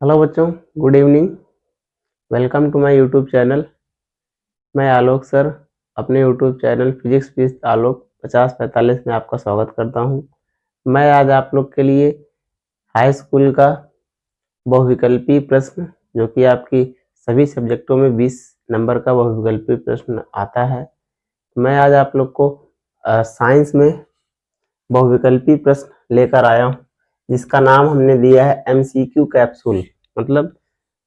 Hello बच्चों, good evening. Welcome to my YouTube channel. मैं Alok sir अपने YouTube channel physics with Alok 5045 में आपका स्वागत करता हूं। मैं आज आप लोग के लिए हाई स्कूल का बहुविकल्पी प्रश्न, जो कि आपकी सभी सब्जेक्टों में 20 नंबर का बहुविकल्पी प्रश्न आता है, मैं आज आप लोग को साइंस में बहुविकल्पी प्रश्न लेकर आया हूं, जिसका नाम हमने दिया है MCQ कैप्सूल, मतलब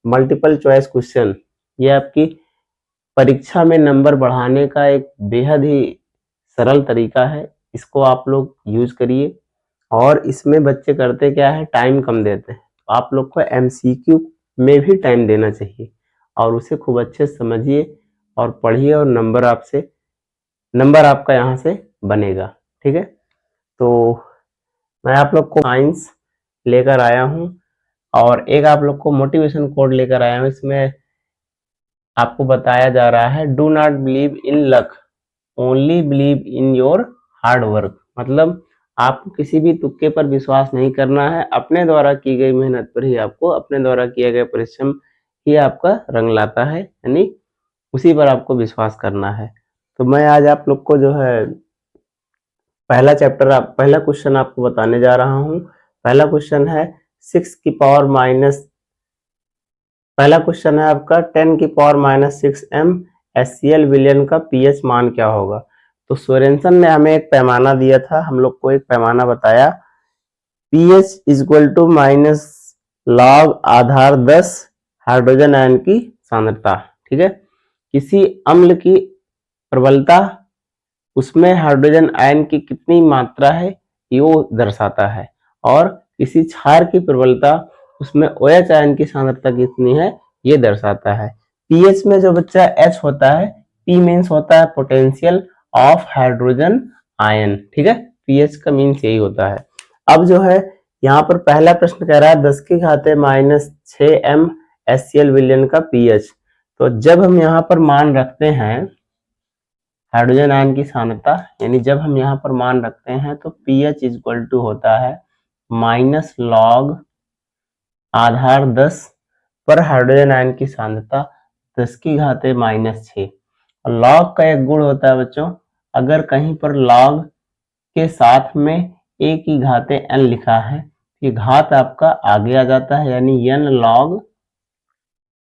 मल्टीपल चॉइस क्वेश्चन। ये आपकी परीक्षा में नंबर बढ़ाने का एक बेहद ही सरल तरीका है। इसको आप लोग यूज करिए। और इसमें बच्चे करते क्या है, टाइम कम देते हैं। आप लोग को MCQ में भी टाइम देना चाहिए और उसे खूब अच्छे से समझिए और पढ़िए, और नंबर आपका यहाँ से बनेगा। ठीक है, तो मैं आप लोग को साइंस लेकर आया हूँ और एक आप लोग को मोटिवेशन कोड लेकर आया हूँ। इसमें आपको बताया जा रहा है, do not believe in luck, only believe in your hard work. मतलब आपको किसी भी तुक्के पर विश्वास नहीं करना है, अपने द्वारा की गई मेहनत पर ही, आपको अपने द्वारा किया गया परिश्रम ही आपका रंग लाता है, यानी उसी पर आपको विश्वास करना है। तो मैं आज आप लोग को जो है पहला क्वेश्चन आपको बताने जा रहा हूँ। पहला क्वेश्चन है 6 की पावर माइनस पहला क्वेश्चन है आपका 10 की पावर -6 m HCl विलयन का pH मान क्या होगा। तो सोरेनसन ने हमें एक पैमाना दिया था, हम लोग को एक पैमाना बताया, pH equal to minus log आधार 10 हाइड्रोजन आयन की सांद्रता। ठीक है, किसी अम्ल की प्रबलता, उसमें हाइड्रोजन आयन की कितनी मात्रा है ये वो दर्शाता है, और किसी क्षार की प्रबलता, उसमें OH आयन की सांद्रता कितनी है ये दर्शाता है। पीएच में जो बच्चा H होता है, P मीन्स होता है पोटेंशियल ऑफ हाइड्रोजन आयन। ठीक है, पीएच का मीन्स यही होता है। अब जो है यहाँ पर पहला प्रश्न कह रहा है 10 की घाते -6 m HCl विलयन का पीएच। तो जब हम यहाँ पर मान रखते हैं हाइड्रोजन आयन की सांद्रता, यानी जब हम यहाँ पर मान रखते हैं, तो pH इक्वल टू होता है माइनस लॉग आधार 10 पर हाइड्रोजन आयन की सांद्रता 10 की घाते -6। और लॉग का एक गुण होता है बच्चों, अगर कहीं पर लॉग के साथ में a की घाते n लिखा है, ये घात आपका आगे आ जाता है, यानी n log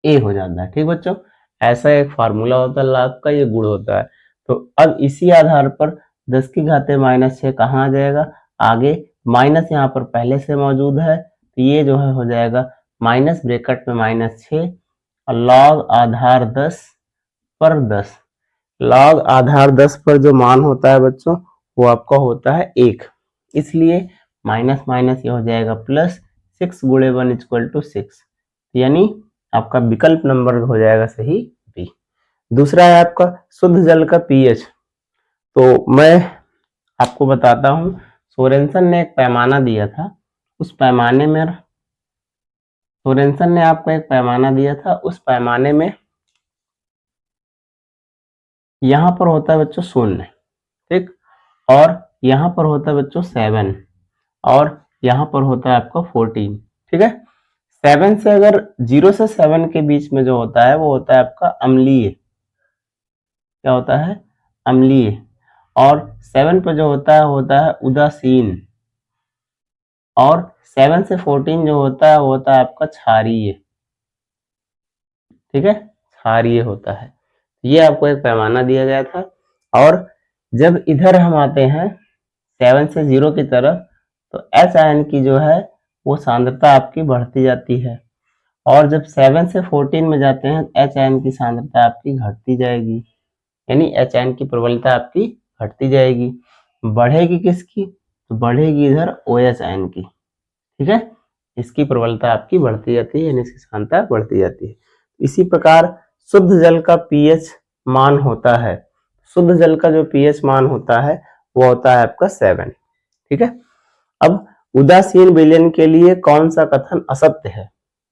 a हो जाता है। ठीक बच्चों, ऐसा एक फार्मूला होता है लॉग का, ये गुण होता है। तो अब इसी आधार पर 10 की घाते -6 कहाँ आ जाएगा, आगे माइनस यहाँ पर पहले से मौजूद है, तो ये जो है हो जाएगा माइनस ब्रैकेट में -6 और लॉग आधार 10 पर 10। लॉग आधार 10 पर जो मान होता है बच्चों, वो आपका होता है 1, इसलिए माइनस माइनस ये हो जाएगा प्लस, 6 गुणे 1 इक्वल टू 6, यानी आपका विकल्प नंबर हो जाएगा सही बी। दूसरा है आपका शुद्ध जल का पीएच। तो मैं आपको बताता हूं, सोरेनसन ने एक पैमाना दिया था, उस पैमाने में सोरेनसन ने आपको एक पैमाना दिया था, उस पैमाने में यहां पर होता है बच्चों 0, ठीक, और यहां पर होता है बच्चों 7, और यहां पर होता है आपका 14। ठीक है, 7 से अगर 0 से 7 के बीच में जो होता है वो होता है आपका अम्लीय, क्या होता है, अम्लीय। और 7 पर जो होता है उदासीन। और 7 से 14 जो होता है वो होता है आपका क्षारीय। ठीक है, क्षारीय होता है। ये आपको एक पैमाना दिया गया था। और जब इधर हम आते हैं 7 से 0 की तरफ, तो H आयन की जो है वो सांद्रता आपकी बढ़ती जाती है, और जब 7 से 14 में जाते हैं H आयन की सांद्रता आपकी घटती जाएगी, यानी H आयन की प्रबलता आपकी घटती जाएगी। बढ़ेगी किसकी, तो बढ़ेगी इधर OH आयन की। ठीक है, इसकी प्रबलता आपकी बढ़ती जाती है, यानी इसकी सांद्रता बढ़ती जाती है। इसी प्रकार शुद्ध जल का पीएच मान होता है, शुद्ध जल का जो पीएच मान होता है वो होता है आपका 7। ठीक है, अब उदासीन विलयन के लिए कौन सा कथन असत्य है,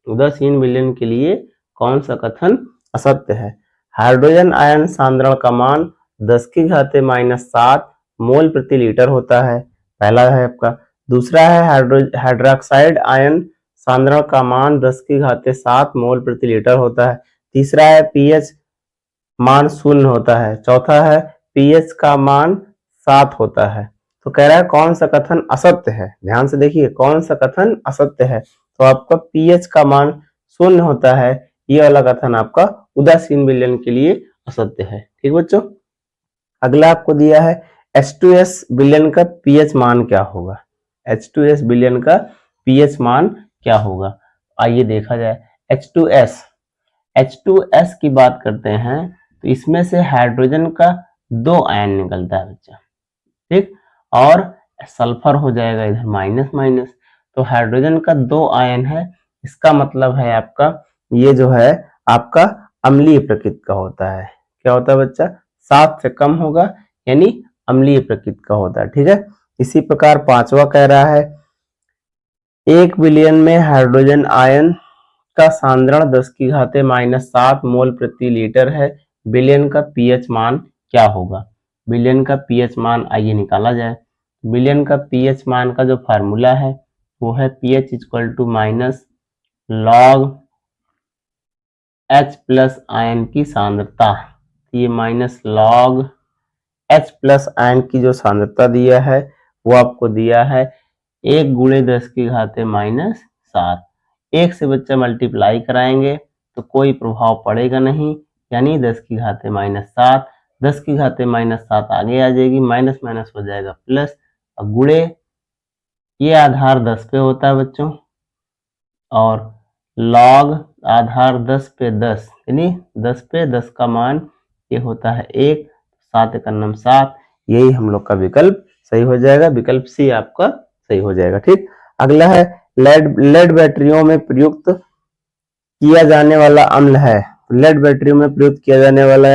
उदासीन विलयन के लिए कौन सा कथन असत्य है। हाइड्रोजन आयन सांद्रण का मान 10 की घाते -7 मोल प्रति लीटर होता है, पहला है आपका। दूसरा है हाइड्रोक्साइड आयन सांद्रण का मान 10�7 मोल प्रति लीटर होता है। तीसरा है पीएच मान 0 होता है। चौथा है पीएच का मान 7 होता है। तो कह रहा है कौन सा कथन असत्य है। ध्यान से देखिए कौन सा कथन असत्य है। तो आपका पीएच का मान 0 होता है, ये वाला कथन आपका उदासीन विलयन के लिए असत्य है। ठीक बच्चों, अगला आपको दिया है H2S विलयन का पीएच मान क्या होगा। H2S विलयन का पीएच मान क्या होगा, आइए देखा जाए। H2S की बात करते हैं तो इसमें से हाइड्रोजन का 2 आयन निकलता है बच्चा, ठीक, और सल्फर हो जाएगा इधर माइनस माइनस। तो हाइड्रोजन का 2 आयन है, इसका मतलब है आपका ये जो है आपका अम्लीय प्रकृति का होता है। क्या होता है बच्चा, 7 से कम होगा यानी अम्लीय प्रकृति का होता है। ठीक है, इसी प्रकार पांचवा कह रहा है 1 विलयन में हाइड्रोजन आयन का सांद्रण 10⁻⁷ मोल प्रति लीटर है। विलयन का पीएच मान क्या होगा। विलयन का पीएच मान आइए निकाला जाए। विलयन का पीएच मान का जो फार्मूला है वो है pH equal to minus log H plus ion की सांद्रता। ये minus log H plus ion की जो सांद्रता दिया है वो आपको दिया है 1 गुणे 10⁻⁷। 1 से बच्चा मल्टीप्लाई कराएंगे तो कोई प्रभाव पड़ेगा नहीं, यानी 10⁻⁷। 10⁻⁷ आगे आ जाएगी, माइनस माइनस हो जाएगा प्लस, और गुणे ये आधार 10 पे होता है बच्चों, और लॉग आधार 10 पे 10 यानी 10 पे 10 का मान ये होता है 1, 7 एकम 7, यही हम लोग का विकल्प सही हो जाएगा। विकल्प सी आपका सही हो जाएगा। ठीक, अगला है लेड बैटरियों में प्रयुक्त किया जाने वाला अम्ल है। लेड बैटरियों में प्रयुक्त किया जाने वाला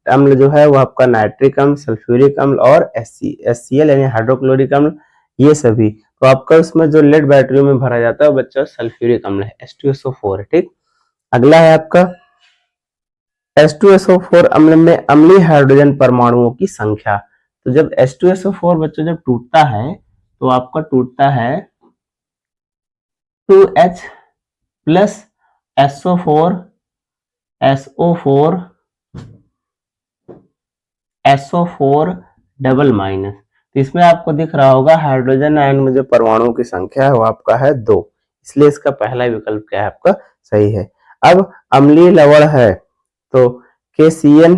अम्ल जो है वो आपका नाइट्रिक अम्ल, सल्फ्यूरिक अम्ल और HCl यानी हाइड्रोक्लोरिक अम्ल, ये सभी। तो आपका उसमें जो लेड बैटरियों में भरा जाता है बच्चा सल्फ्यूरिक अम्ल है, H2SO4 है। ठीक, अगला है आपका H2SO4 अम्ल में अम्लीय हाइड्रोजन परमाणुओं की संख्या। तो जब H2SO4 बच्चों जब टूटता है तो आपका टूटता है 2H plus SO4 double minus. तो इसमें आपको दिख रहा होगा हाइड्रोजन आयन में जो परमाणुओं की संख्या है वो आपका है 2, इसलिए इसका पहला विकल्प क्या है आपका सही है। अब अम्लीय लवण है तो KCN,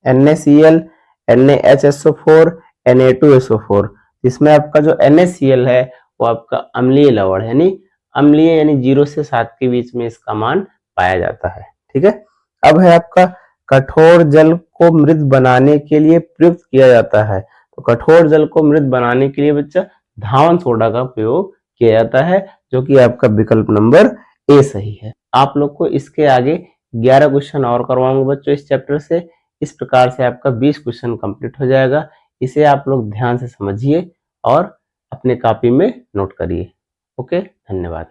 NaCl, NaHSO4, Na2SO4। इसमें आपका जो NaCl है वो आपका अम्लीय लवण है, यानी अम्लीय यानी 0 से 7 के बीच में इसका मान पाया जाता है। ठीक है, अब है आपका कठोर जल को मृत बनाने के लिए प्रयुक्त किया जाता है। तो कठोर जल को मृत बनाने के लिए बच्चा धावन सोडा का प्रयोग किया जाता है, जो कि आपका विकल्प नंबर ए सही है। आप लोग को इसके आगे 11 क्वेश्चन और करवाऊंगा बच्चों इस चैप्टर से। इस प्रकार से आपका 20 क्वेश्चन कंप्लीट हो जाएगा। इसे आप लोग ध्यान से समझिए और अपने कॉपी में नोट करिए। ओके, धन्यवाद।